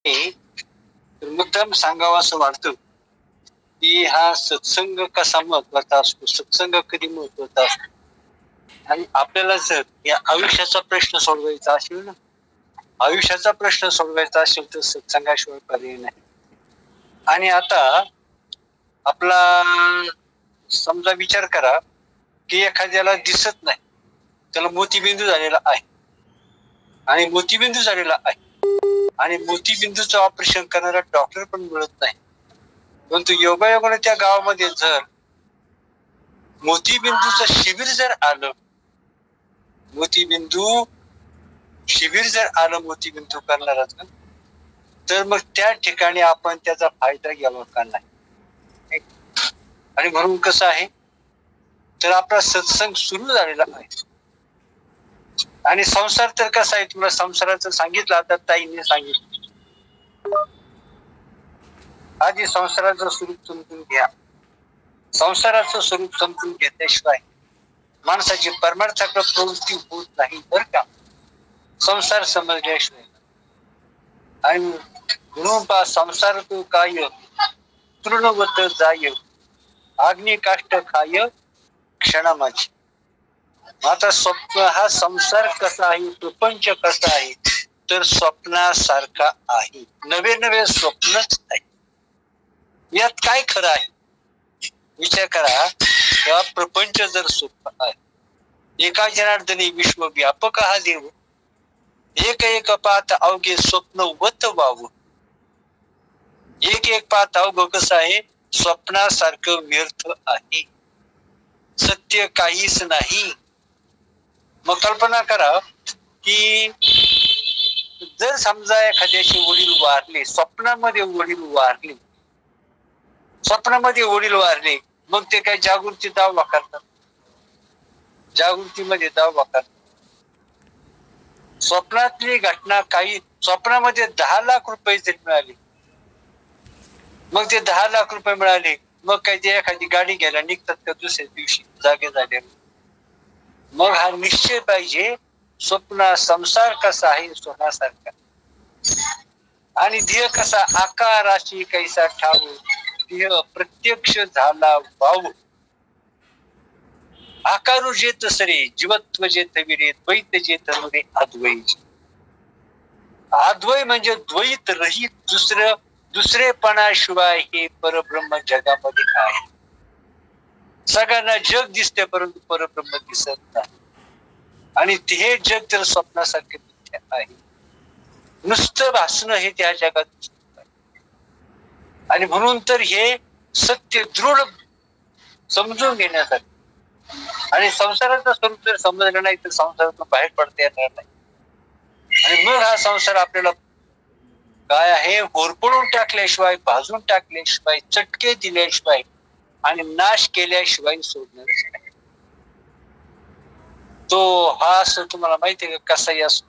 तर मुद्दाम सांगावा असं वाटतं की हा सत्संग कसा महत्वाचा असतो, सत्संग कधी महत्वाचा असतो. आणि आपल्याला जर या आयुष्याचा प्रश्न सोडवायचा असेल ना, आयुष्याचा प्रश्न सोडवायचा असेल तर सत्संगाशिवाय पर्याय नाही. आणि आता आपला समजा विचार करा की एखाद्याला दिसत नाही, त्याला मोतीबिंदू झालेला आहे आणि मोतीबिंदू झालेला आहे आणि मोतीबिंदूचं ऑपरेशन करणारा डॉक्टर पण मिळत नाही. परंतु योगायोगाने त्या गावामध्ये जर मोतीबिंदूचं शिबिर जर आलं, मोतीबिंदू शिबिर जर आलं मोतीबिंदू करणाराचं, तर मग त्या ठिकाणी आपण त्याचा फायदा घ्यावा का नाही. आणि म्हणून कसं आहे, तर आपला सत्संग सुरू झालेला आहे. आणि संसार तर कसा आहे, तुला संसाराचं सांगितलं आता ताईने सांगितलं. आधी संसाराचं स्वरूप समजून घ्या. संसाराचं स्वरूप समजून घेतल्याशिवाय माणसाची परमार्थाकडे प्रवृत्ती होत नाही बरं का, संसार समजल्याशिवाय. आणि म्हणून पा संसार तो काय तृणवत जाय, अग्नी काष्ट खाय क्षणा माझी. आता स्वप्न हा संसार कसा आहे, प्रपंच कसा आहे, तर स्वप्नासारखा आहे. नवे नवे स्वप्नच आहे. यात काय खरं आहे विचार करा. तेव्हा प्रपंच जर स्वप्न आहे, एका जनार्दनी विश्वव्यापक हा देव, एक एक पाहत अवघे स्वप्न वत वाव. एक एक पाहत अवघ कसं आहे, स्वप्नासारखं व्यर्थ आहे, सत्य काहीच नाही. मग कल्पना करा की जर समजा एखाद्याचे वडील वारले, स्वप्नामध्ये वडील वारले, स्वप्नामध्ये वडील वारले, मग ते काय जागृती दावा करतात, जागृतीमध्ये दावा करतात. स्वप्नातली घटना काही, स्वप्नामध्ये 10 लाख रुपये जरी मिळाले, मग ते 10 लाख रुपये मिळाले, मग काय ते एखादी गाडी घ्यायला निघतात का दुसऱ्या दिवशी जागे झाले. मग हा निश्चय पाहिजे, स्वप्न संसार कसा आहे सोन्यासारखा, आणि ध्येय कसा आकाराशी कैसा ठाव, ध्येय प्रत्यक्ष झाला भाव. आकारू जेत सरे जीवत्व जेत विरे, द्वैत जेत नुरे अद्वै. अद्वै म्हणजे द्वैत रहित, दुसरेपणाशिवाय हे परब्रह्म जगामध्ये आहे. सगळ्यांना जग दिसते परंतु परब्रह्म दिसत नाही. आणि हे जग तर स्वप्नासारखे आहे, नुसतं भासणं हे त्या जगात दिसत नाही. आणि म्हणून तर हे सत्य दृढ समजून घेण्यासाठी, आणि संसाराचं स्वरूप जर समजलं नाही तर संसारातून बाहेर पडता येणार नाही. आणि मग हा संसार आपल्याला काय आहे, होरपळून टाकल्याशिवाय, भाजून टाकल्याशिवाय, चटके दिल्याशिवाय आणि नाश केल्याशिवाय सोडणारच नाही. तो हा असं तुम्हाला माहिती आहे का, कसाही असो.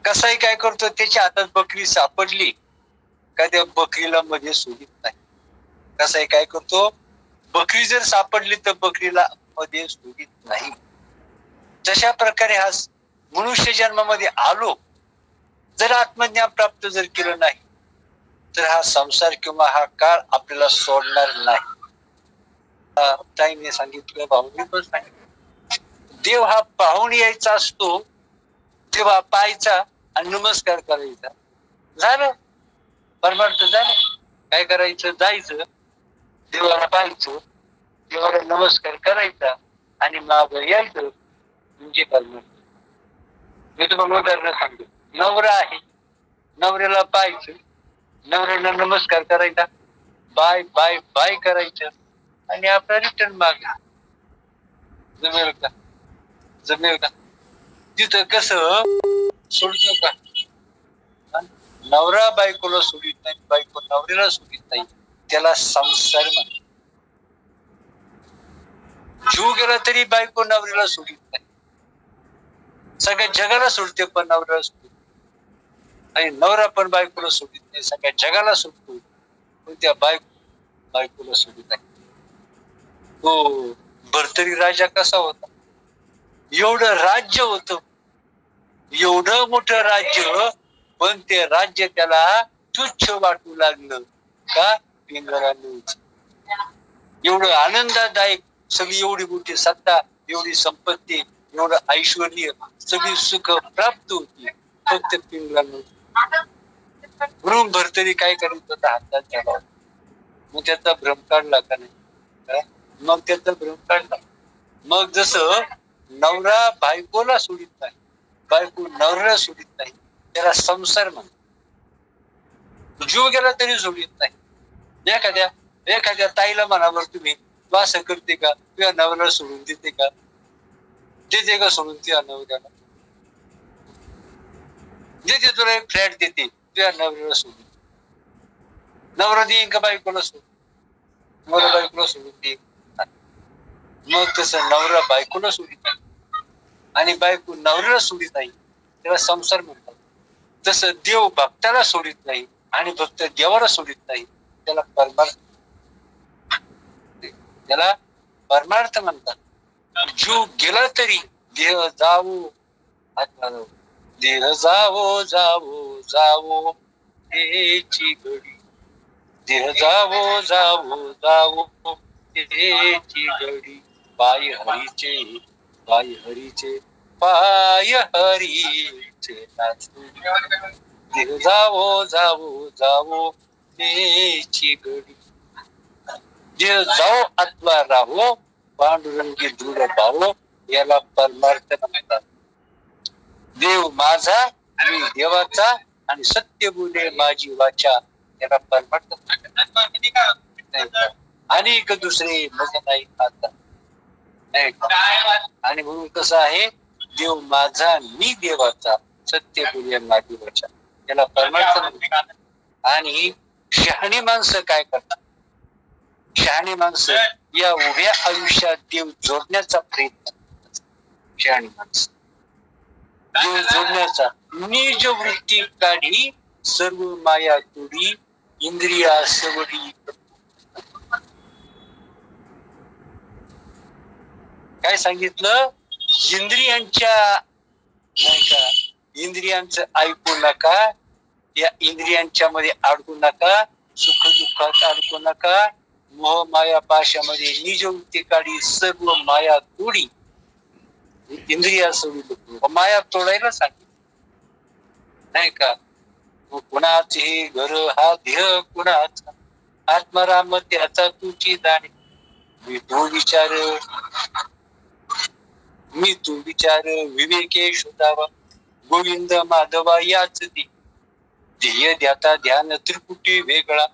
कसाही काय करतो, त्याच्या हातात बकरी सापडली का त्या बकरीला मध्ये सोडित नाही. कसाही काय करतो, बकरी जर सापडली तर बकरीला मध्ये सोडित नाही. तशा प्रकारे हा मनुष्य जन्मामध्ये आलो, जर आत्मज्ञान प्राप्त जर केलं नाही तर हा संसार किंवा हा काळ आपल्याला सोडणार नाही. ताईने सांगितलं, भाऊनी पण सांगितलं, देव हा पाहून यायचा असतो, तेव्हा पाहायचा आणि नमस्कार करायचा, झालं परमार्थ झालं. काय करायचं, जायचं देवाला पाहायचं, देवाला नमस्कार करायचा आणि माग यायचं, म्हणजे परमार्थ. मी तुम्हाला उदाहरण सांगतो. नवरा आहे, नवऱ्याला पाहायचं, नवऱ्याला नमस्कार करायचा, बाय बाय बाय करायचं आणि आपला रिटर्न माग. जमेल का, जमेल का? तिथं कसं सोडतो का, नवरा बायकोला सोडित नाही, बायको नवऱ्याला सोडित नाही, त्याला संसार म्हणतात. जीव गेला तरी बायको नवऱ्याला सोडित नाही, सगळ्या जगाला सोडते पण नवऱ्याला सोडित नाही. आणि नवरा पण बायकोला सोडित नाही, सगळ्या जगाला सोडतो पण त्या बायकोला सोडित नाही. तो भरतरी राजा कसा होता, एवढं राज्य होतं, एवढं मोठं राज्य, पण ते राज्य त्याला तुच्छ वाटू लागलं. का? पिंगळाने एवढं आनंददायक, सगळी एवढी मोठी सत्ता, एवढी संपत्ती, एवढं ऐश्वर्य, सगळी सुख प्राप्त होती, फक्त पिंगळाने. भ्रूण भरतरी काय करायचं होतं? हातात घ्यावा. मग त्याचा भ्रम काढला का नाही? मग त्याचा भ्रम काढला. मग जसं नवरा बायकोला सोडित नाही, बायको नवऱ्याला सोडित नाही, त्याला संसार म्हणतो. जीव गेला तरी सोडित नाही. एखाद्या ताईला म्हणावर तुम्ही, तू असं करते का? तुझ्या नवऱ्याला सोडून देते का? देते का सोडून तुझ्या नवऱ्याला? देते, तुला एक फ्लॅट देते, तुझ्या नवऱ्याला सोडून. नवरा देईन का बायकोला सोडून? नवरा बायकोला सोडून देईन. मग तसं नवरा बायकोला सोडित नाही आणि बायको नवऱ्याला सोडित नाही, त्याला संसार म्हणतात. तसं देव भक्ताला सोडित नाही आणि भक्त देवाला सोडित नाही, त्याला परमार्थ, त्याला परमार्थ म्हणतात. जीव गेला तरी देह जावो, आत्मा जावो, देह जावो जावो जावो हेची घडी, देह जावो जावो जावो हेची घडी, पाय हरीचे, पाय हरीचे, पाय हरीचे नाचू, देह जावो जावो जावो हेची घडी. देह जाओ आत्मा राहो, पांडुरंगी दूर भावो, याला परमार्थ म्हणतात. देव माझा, मी देवाचा, आणि सत्य बोले माझी वाचा, याला परमार्थ म्हणतात. अनेक दुसरे मज नाही आता, नाही का? आणि म्हणून कसं आहे, देव माझा, मी देवाचा, सत्य बोले माझी वाचा, याला परमार्थ म्हणतात. आणि शहाणी माणसं काय करतात? शहाणी माणसं या उभ्या आयुष्यात देव जोडण्याचा प्रयत्न करतात. शहाणी माणसं देव जोडण्याचा, निज वृत्ती काढी, सर्व माया तुडी, इंद्रिया सवडी. काय सांगितलं? इंद्रियांच्या, नाही का, इंद्रियांचं ऐकू नका, या इंद्रियांच्या मध्ये अडकू नका, सुख दुःखात अडकू नका, मोह माया पाशामध्ये निज वृत्ती काढी, सर्व माया तोडी, इंद्रिया सोडी. माया तोडायला सांगितलं, नाही का? कुणाचे हे घर, हा देह कुणाचा, आत्माराम त्याचा तुझी जाणे, मी तू विचार विवेके शोधावा, गोविंद माधवा याच ती, ध्येय द्याता ध्यान त्रिपुटी वेगळा,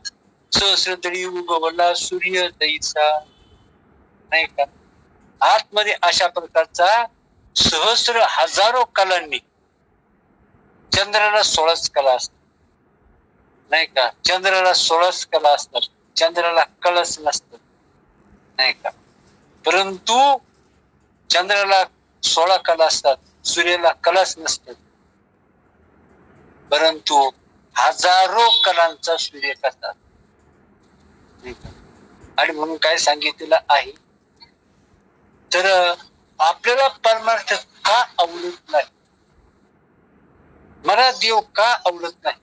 सहस्रदळी उगवला सूर्य तैसा, नाही का? आतमध्ये अशा प्रकारचा सहस्र हजारो कलांनी, चंद्राला 16 कला असतात, नाही का? चंद्राला 16 कला असतात, चंद्राला कळस नसतात, नाही का? परंतु चंद्राला 16 कला असतात, सूर्याला कलाच नसतात, परंतु हजारो कलांचा सूर्य करतात. आणि म्हणून काय सांगितलेलं आहे, तर आपल्याला परमार्थ का आवडत नाही, मला देव का आवडत नाही,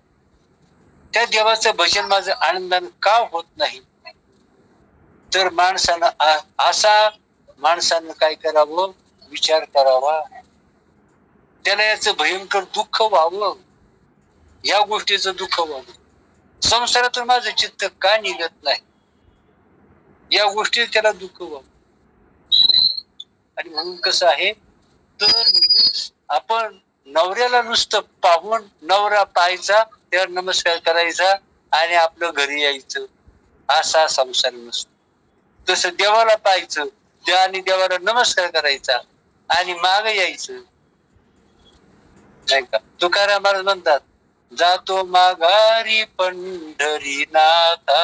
त्या देवाचं भजन माझं आनंदानं का होत नाही, तर माणसानं काय करावं? विचार करावा. त्याला याचं भयंकर दुःख व्हावं, या गोष्टीचं दुःख व्हावं. संसारातून माझं चित्त का निघत नाही, या गोष्टी त्याला दुःख व्हावं. आणि म्हणून कसं आहे, तर आपण नवऱ्याला नुसतं पाहून, नवरा पाहायचा, त्यावर नमस्कार करायचा आणि आपलं घरी यायचं, असा संसार नसतो. तसं देवाला पाहायचं, आणि देवाला नमस्कार करायचा आणि माग यायचं, नाही का? तुकाराम महाराज म्हणतात, जातो माघारी पंढरीनाथा,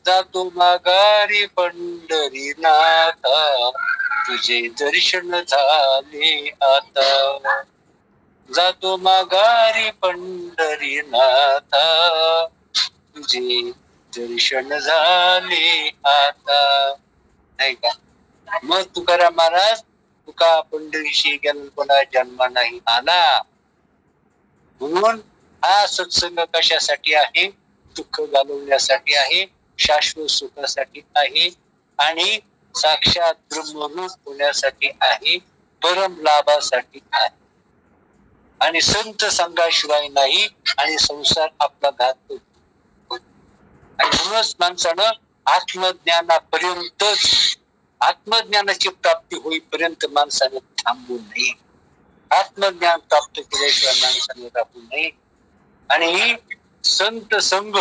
जातो माघारी पंढरीनाथा, तुझे दर्शन झाले आता, जातो माघारी पंढरीनाथा, तुझे दर्शन झाले आता, नाही का? मग तुकाराम महाराज, तुका पंढरीशी गेला कोणा जन्म नाही आला, म्हणून हा सत्संग कशासाठी आहे? दुःख घालवण्यासाठी आहे, शाश्वत सुखासाठी आहे आणि साक्षात ब्रह्मरूप होण्यासाठी आहे, परम लाभासाठी आहे. आणि संत संघाशिवाय नाही आणि संसार आपला घात करतो. आणि म्हणूनच माणसानं आत्मज्ञानाची प्राप्ती होईपर्यंत माणसाने थांबू नये. आत्मज्ञान प्राप्त केल्याशिवाय माणसाने राहू नये. आणि संत संघ,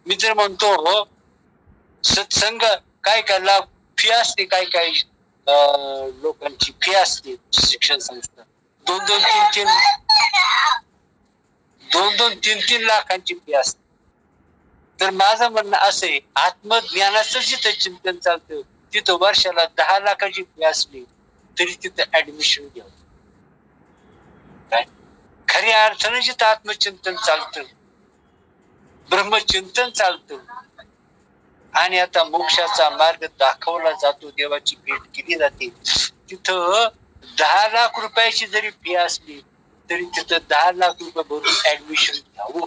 मी तर म्हणतो सत्संग काय काय फी असते, काय काय लोकांची फी असते शिक्षण संस्था, 2-3 लाखांची फी असते. तर माझं म्हणणं असं आहे, आत्मज्ञानाचं जिथं चिंतन चालतं तिथं वर्षाला 10 लाखाची फी असली तरी तिथं ऍडमिशन घ्यावं. काय खऱ्या अर्थानं जिथं आत्मचिंतन चालतं, ब्रह्मचिंतन चालतं आणि आता मोक्षाचा मार्ग दाखवला जातो, देवाची भेट केली जाते, तिथं 10 लाख रुपयाची जरी फी असली तरी तिथं 10 लाख रुपये भरून ऍडमिशन घ्यावं.